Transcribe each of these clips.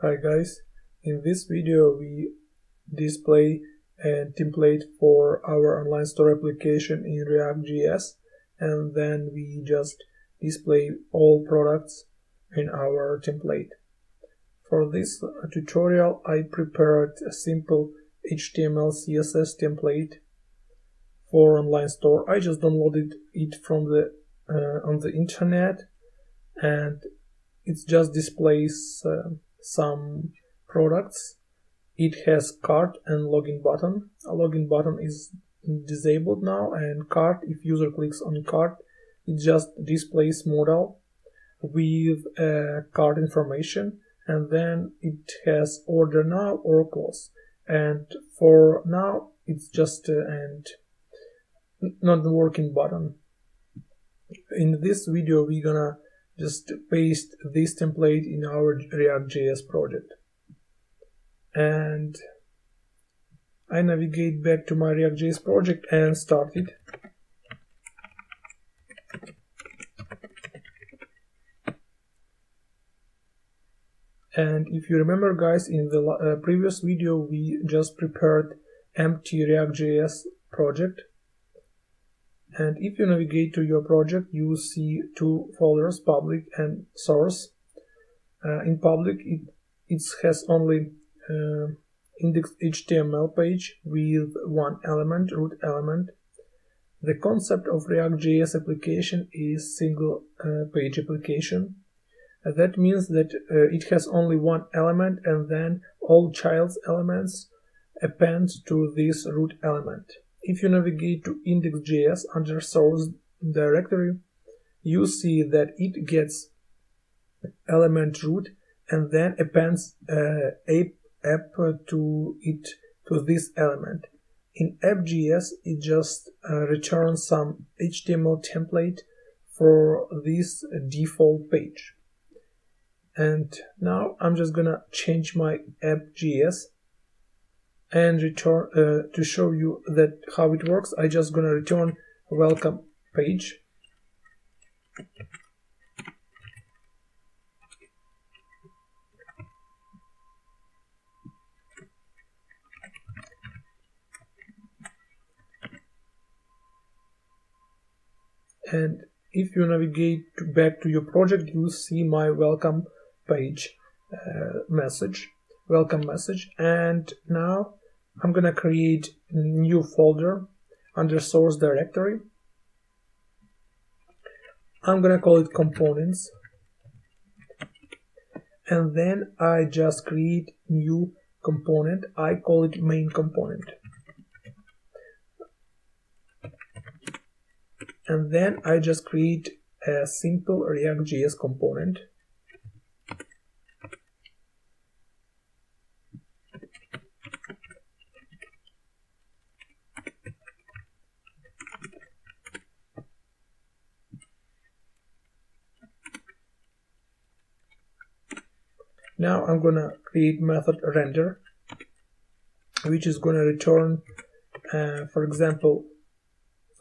Hi guys, in this video we display a template for our online store application in ReactJS, and then we just display all products in our template. For this tutorial I prepared a simple HTML CSS template for online store. I just downloaded it from on the internet, and it just displays some products. It has cart and login button. A login button is disabled now, and cart, if user clicks on cart, it just displays modal with cart information, and then it has order now or close. And for now it's just and not the working button. In this video we're gonna just paste this template in our ReactJS project, and I navigate back to my ReactJS project and start it. And if you remember guys, in the previous video we just prepared empty ReactJS project. And if you navigate to your project, you see two folders, public and source. In public, it has only indexed HTML page with one element, root element. The concept of ReactJS application is single page application. That means that it has only one element, and then all child's elements append to this root element. If you navigate to index.js under source directory, you see that it gets element root and then appends app to this element. In app.js, it just returns some HTML template for this default page. And now I'm just gonna change my app.js and return to show you that how it works. I just gonna return a welcome page. And if you navigate back to your project, you see my welcome page welcome message. And now I'm gonna create a new folder under source directory. I'm gonna call it components, and then I just create new component. I call it main component, and then I just create a simple ReactJS component. Now I'm gonna create method render, which is gonna return, for example,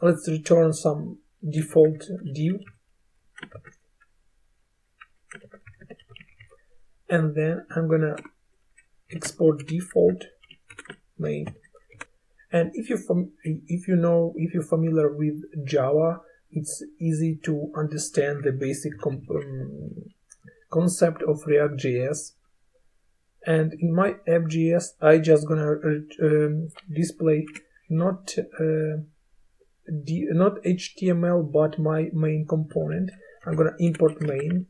let's return some default div, and then I'm gonna export default main. And if you're familiar with Java, it's easy to understand the basic concept of ReactJS. And in my app.js, I just gonna display not HTML but my main component. I'm gonna import main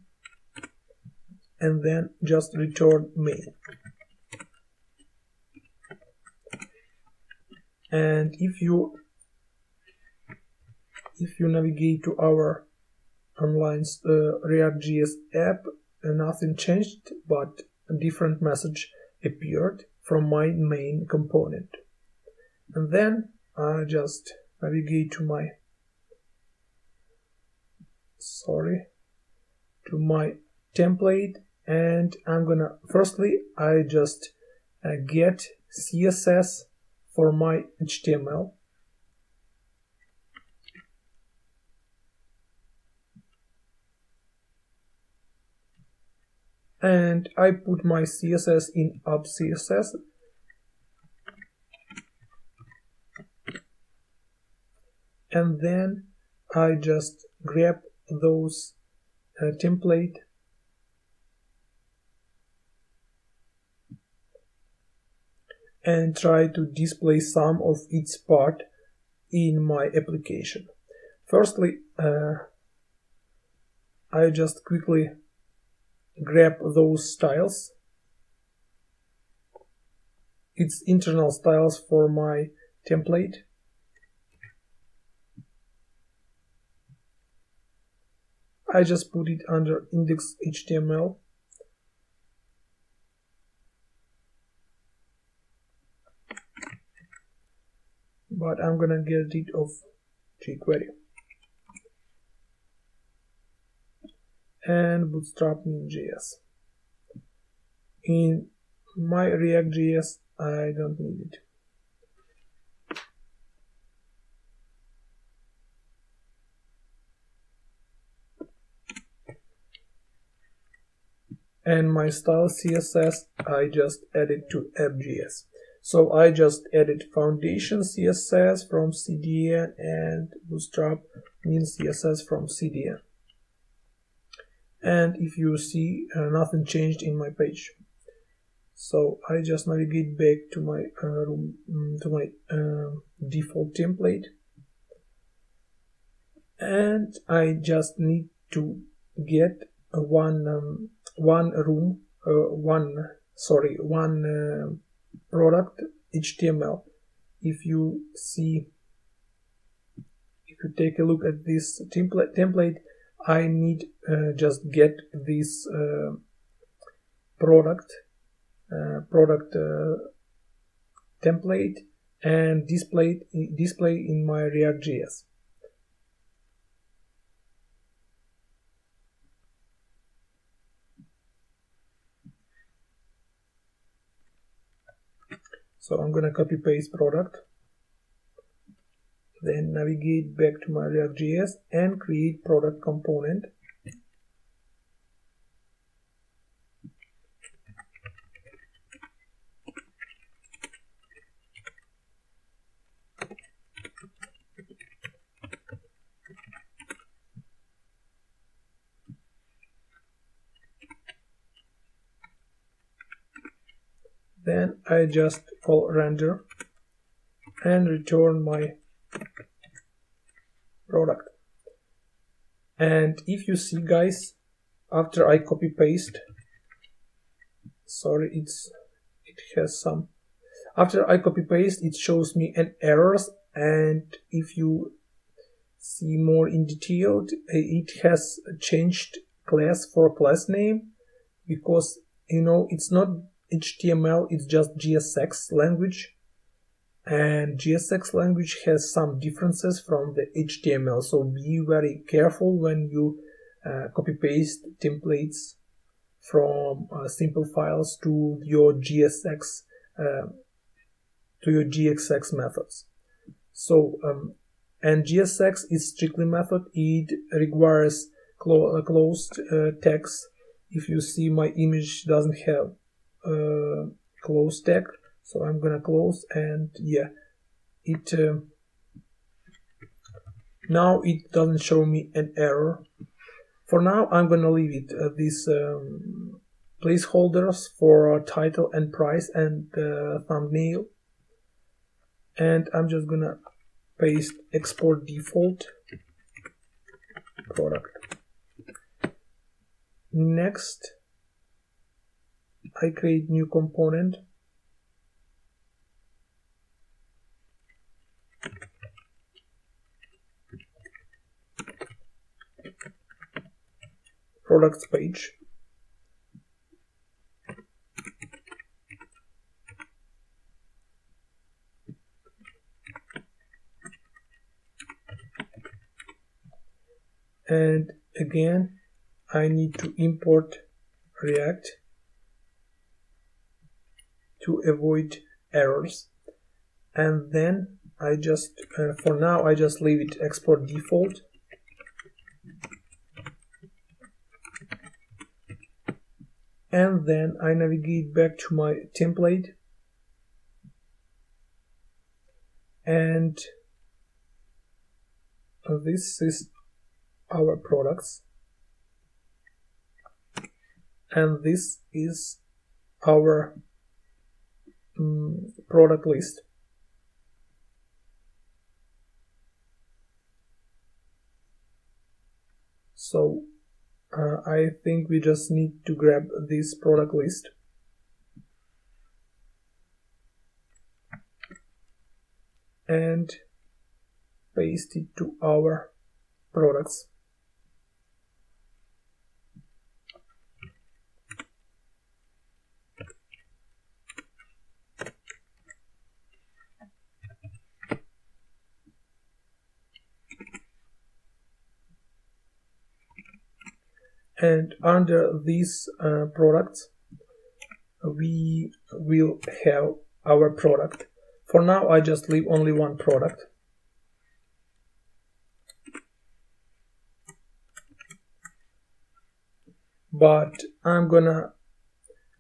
and then just return main. And if you navigate to our online ReactJS app, nothing changed, but a different message appeared from my main component. And then I just navigate to my template, and I'm gonna I just get CSS for my HTML. and I put my CSS in app CSS. And then I just grab those template and try to display some of its part in my application. Firstly, I just quickly grab those styles. It's internal styles for my template. I just put it under index.html. But I'm gonna get rid of jQuery. And bootstrap min.js. In my ReactJS, I don't need it. And my style CSS, I just added to app.js. So I just added foundation CSS from CDN and bootstrap min CSS from CDN. And if you see, nothing changed in my page. So I just navigate back to my default template, and I just need to get one product HTML. If you take a look at this template, I need just get this product template and display in my ReactJS. So I'm gonna copy paste product, then navigate back to my ReactJS and create product component. Then I just call render and return my product. And if you see, guys, after I copy paste, after I copy paste, it shows me an errors, and if you see more in detail, it has changed class for class name, because it's not HTML, it's just JSX language, and JSX language has some differences from the HTML, so be very careful when you copy paste templates from simple files to your JSX methods. So and JSX is strictly method. It requires closed tags. If you see, my image doesn't have closed tag, so I'm gonna close, and yeah, it now it doesn't show me an error. For now, I'm gonna leave it these placeholders for title and price and thumbnail, and I'm just gonna paste export default product. Next, I create new component, products page, and again I need to import React to avoid errors, and then I just for now I just leave it export default, and then I navigate back to my template, and this is our products, and this is our product list. So I think we just need to grab this product list and paste it to our products. And under these products, we will have our product. For now, I just leave only one product. But I'm gonna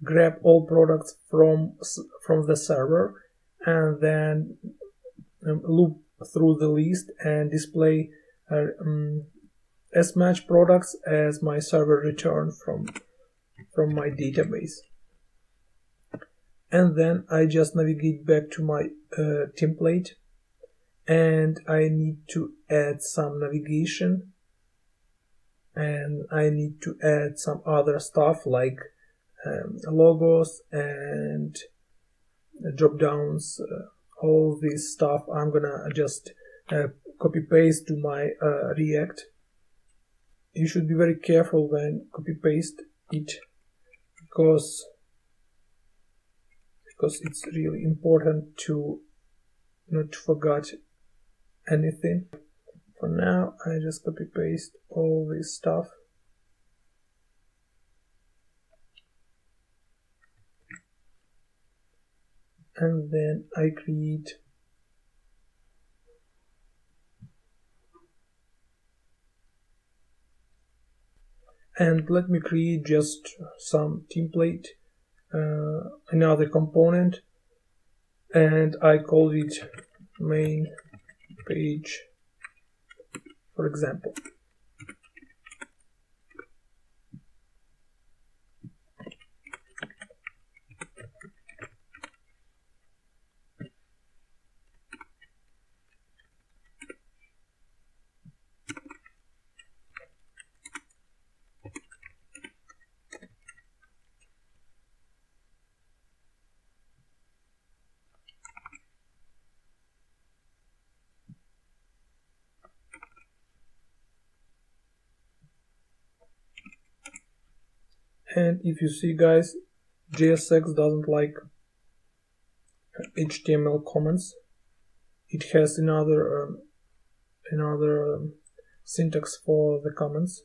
grab all products from the server and then loop through the list and display as much products as my server returned from my database. And then I just navigate back to my template, and I need to add some navigation, and I need to add some other stuff like logos and drop downs. All this stuff I'm gonna just copy paste to my React. You should be very careful when copy paste it, because it's really important to not forget anything. For now, I just copy paste all this stuff. And then I create and let me create just some template, another component, and I call it main page, for example. And if you see, guys, JSX doesn't like HTML comments. It has another syntax for the comments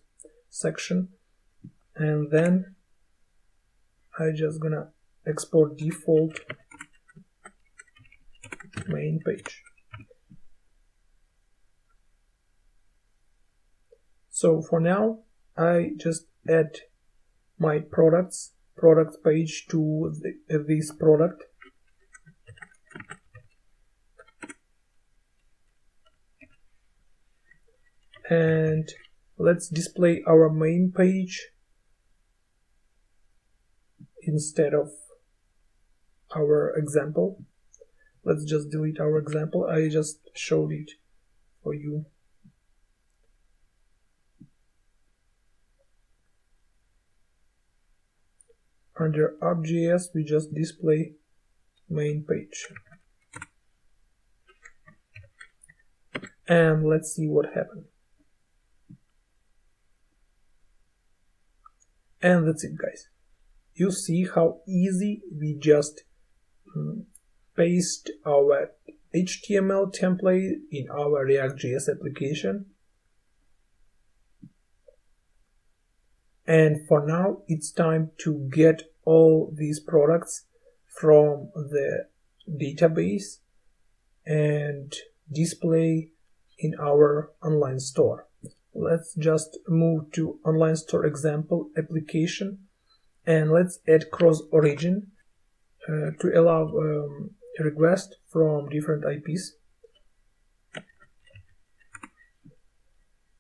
section, and then I just gonna export default main page. So for now, I just add my product page to this product, and let's display our main page instead of our example. Let's just delete our example. I just showed it for you. Under ReactJS, we just display main page. And let's see what happened. And that's it, guys. You see how easy we just paste our HTML template in our ReactJS application. And for now, it's time to get all these products from the database and display in our online store. Let's just move to online store example application, And let's add cross origin to allow requests from different IPs.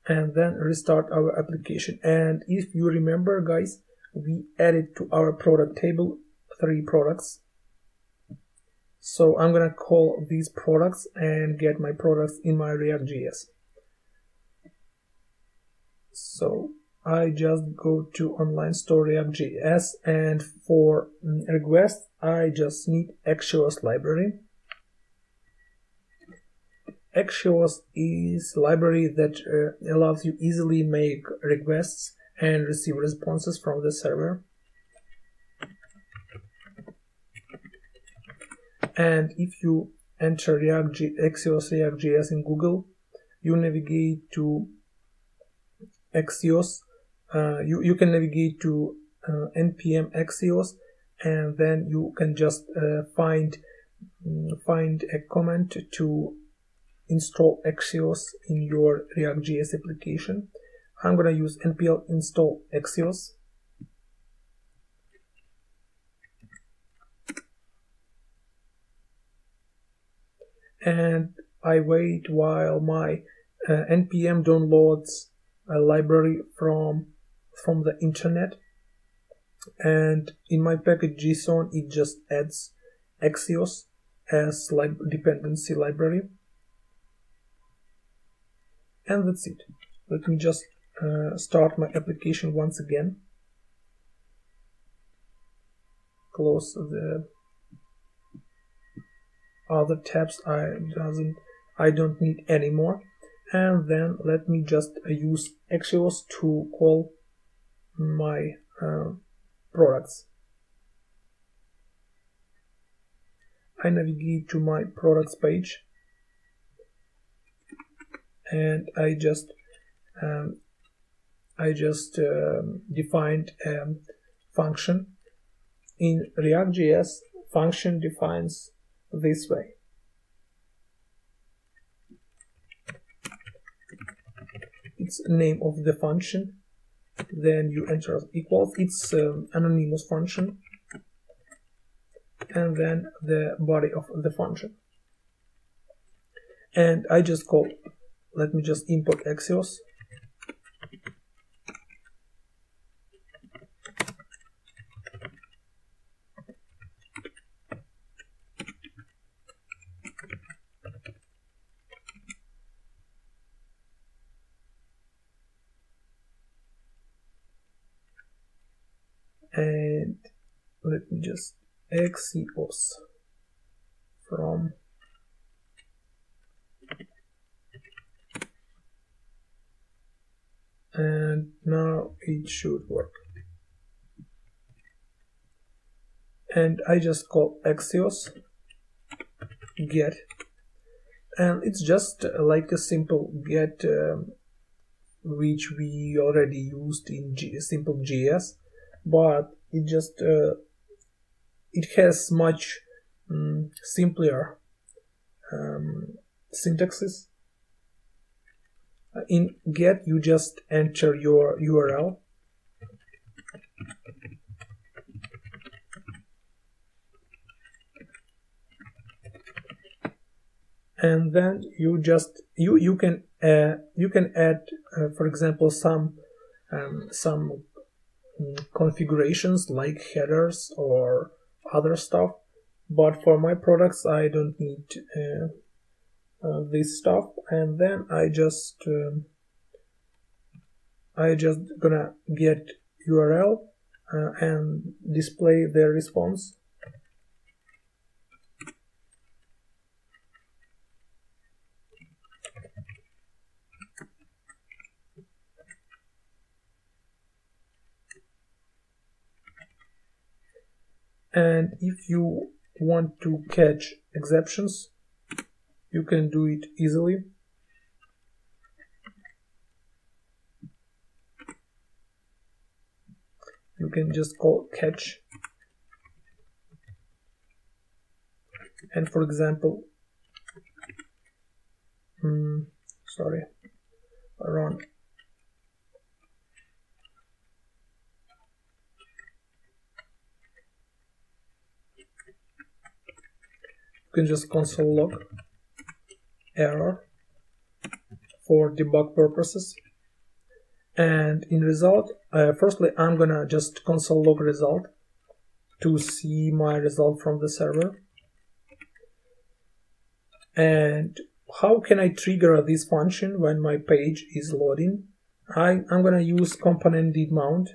And then restart our application. And if you remember, guys, we added to our product table 3 products. So I'm gonna call these products and get my products in my ReactJS. So I just go to online store ReactJS, and for requests I just need Axios library. Axios is a library that allows you easily make requests and receive responses from the server. And if you enter Axios ReactJS in Google, you navigate to Axios. You can navigate to npm Axios, and then you can just find a command to install Axios in your ReactJS application. I'm gonna use npm install Axios. And I wait while my npm downloads a library from the internet, and in my package JSON it just adds Axios as dependency library, and that's it. Let me just start my application once again, close the other tabs I don't need anymore, and then let me just use Axios to call my products. I navigate to my products page, and I just defined a function. In ReactJS, function defines this way. It's the name of the function, then you enter equals, it's anonymous function, and then the body of the function. And I just call, let me just import Axios. And let me just Axios from and now it should work. And I just call Axios GET, and it's just like a simple GET which we already used in simple JS, but it just it has much simpler syntaxes. In GET you just enter your URL, and then you just you can add for example some configurations like headers or other stuff, but for my products I don't need this stuff. And then I just gonna get URL and display the response. And if you want to catch exceptions, you can do it easily. You can just call catch, and for example run can just console log error for debug purposes. And in result, firstly, I'm gonna just console log result to see my result from the server. And how can I trigger this function when my page is loading? I'm gonna use component did mount.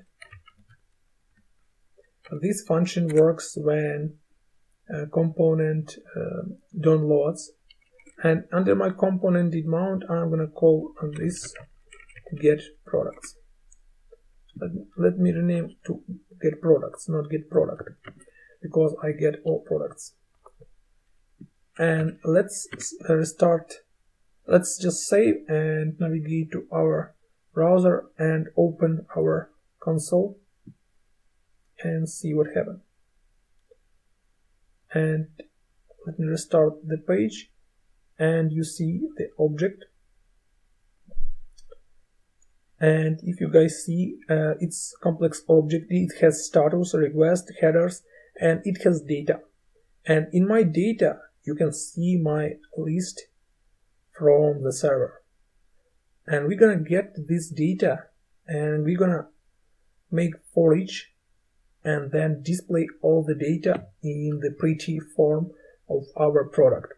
This function works when a component downloads, and under my component did mount, I'm gonna call this get products. Let me rename to get products, not get product, because I get all products. And let's restart. Let's just save and navigate to our browser and open our console and see what happened. And let me restart the page, and you see the object. And if you guys see, it's complex object. It has status, request, headers, and it has data. And in my data, you can see my list from the server. And we're gonna get this data, and we're gonna make for each, and then display all the data in the pretty form of our product.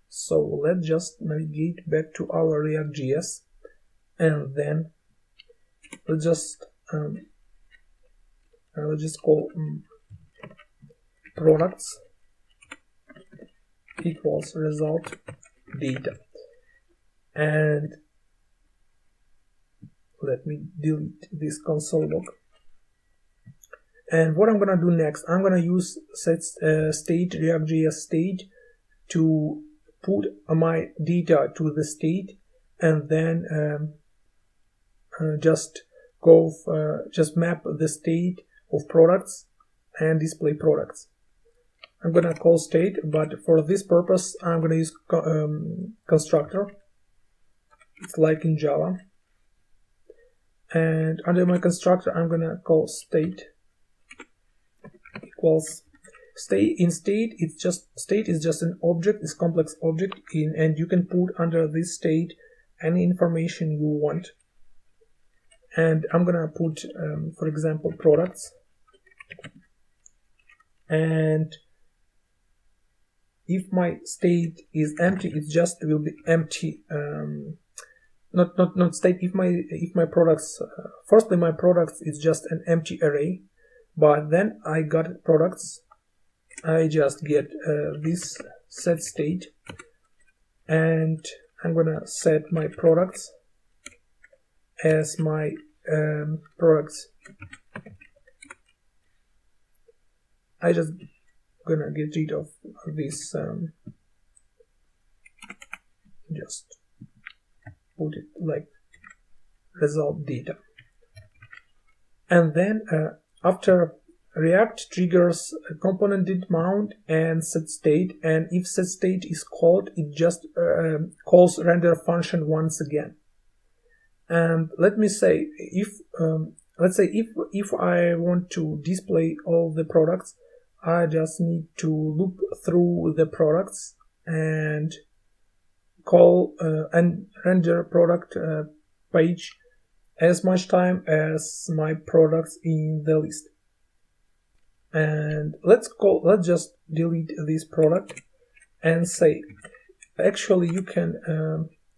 So let's just navigate back to our ReactJS, and then let's just call products equals result data. And let me delete this console log. And what I'm gonna do next, I'm gonna use set state ReactJS state to put my data to the state, and then just map the state of products and display products. I'm gonna call state, but for this purpose I'm gonna use constructor. It's like in Java. And under my constructor I'm gonna call state equals state. In state, it's just state is just an object, it's complex object and you can put under this state any information you want. And I'm gonna put for example products, and if my state is empty, it just will be empty. Not state. If my products firstly my products is just an empty array, but then I got products, I just get this set state, and I'm gonna set my products as my products. I just gonna get rid of this, just put it like result data. And then after React triggers a component did mount and set state, and if set state is called, it just calls render function once again. And let me say, if let's say if I want to display all the products, I just need to loop through the products and call and render product page as much time as my products in the list. And let's just delete this product and say, actually you can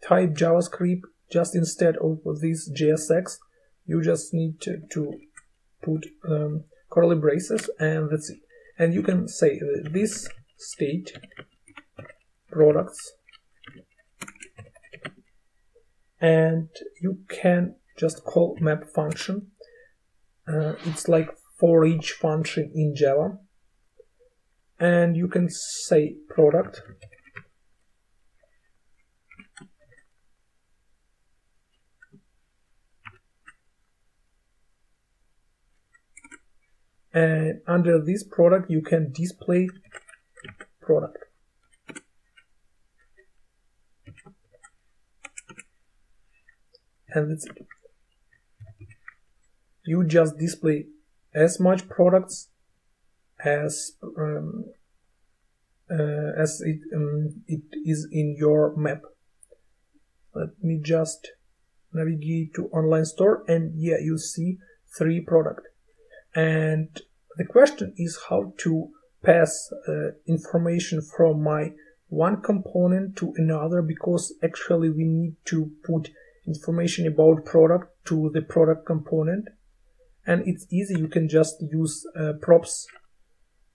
type JavaScript just instead of this JSX. You just need to put curly braces, and that's it. And you can say this state products, and you can just call map function. It's like for each function in Java, and you can say product, and under this product you can display product. And that's it. You just display as much products as it is in your map. Let me just navigate to online store, and yeah, you see 3 products. And the question is how to pass information from my one component to another, because actually we need to put information about product to the product component. And it's easy, you can just use props.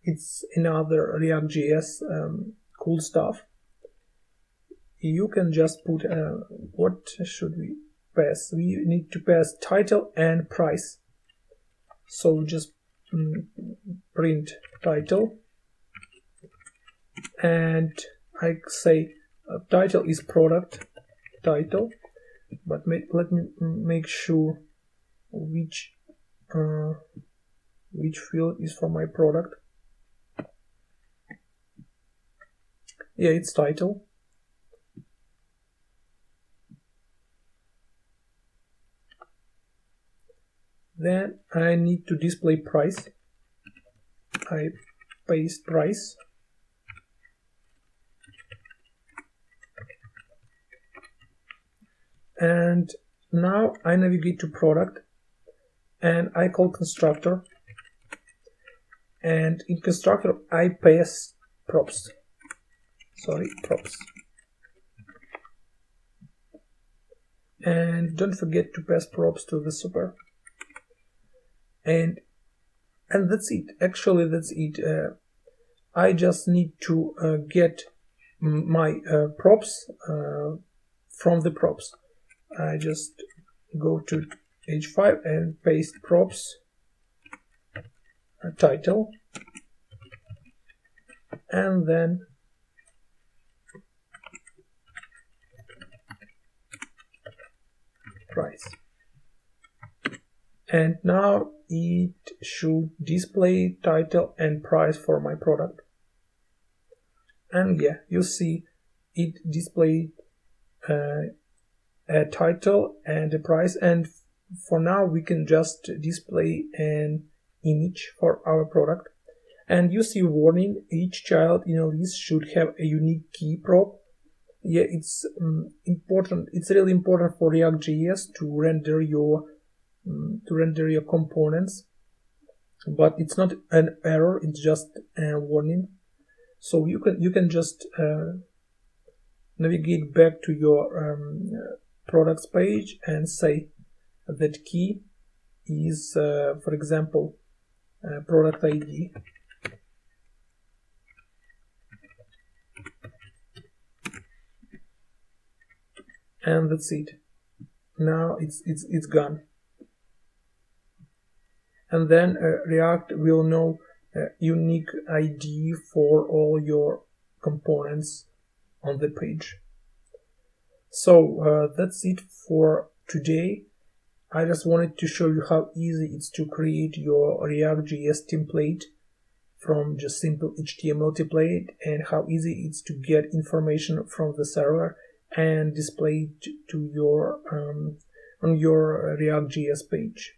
It's another ReactJS cool stuff. You can just put what should we pass? We need to pass title and price. So just print title, and I say title is product title, but let me make sure which field is for my product. Yeah, it's title. Then I need to display price. I paste price. And now I navigate to product, and I call constructor. And in constructor I pass props. Props. And don't forget to pass props to the super. And that's it. Actually, that's it. I just need to get my props from the props. I just go to H5 and paste props title, and then price. And now it should display title and price for my product. And yeah, you see it displayed a title and a price. And for now we can just display an image for our product. And you see warning, each child in a list should have a unique key prop. Yeah, it's important. It's really important for ReactJS to render your components, but it's not an error, it's just a warning. So you can just navigate back to your products page and say that key is for example product ID, and that's it. Now it's gone. And then React will know unique ID for all your components on the page. So that's it for today. I just wanted to show you how easy it's to create your ReactJS template from just simple HTML template, and how easy it's to get information from the server and display it to your on your ReactJS page.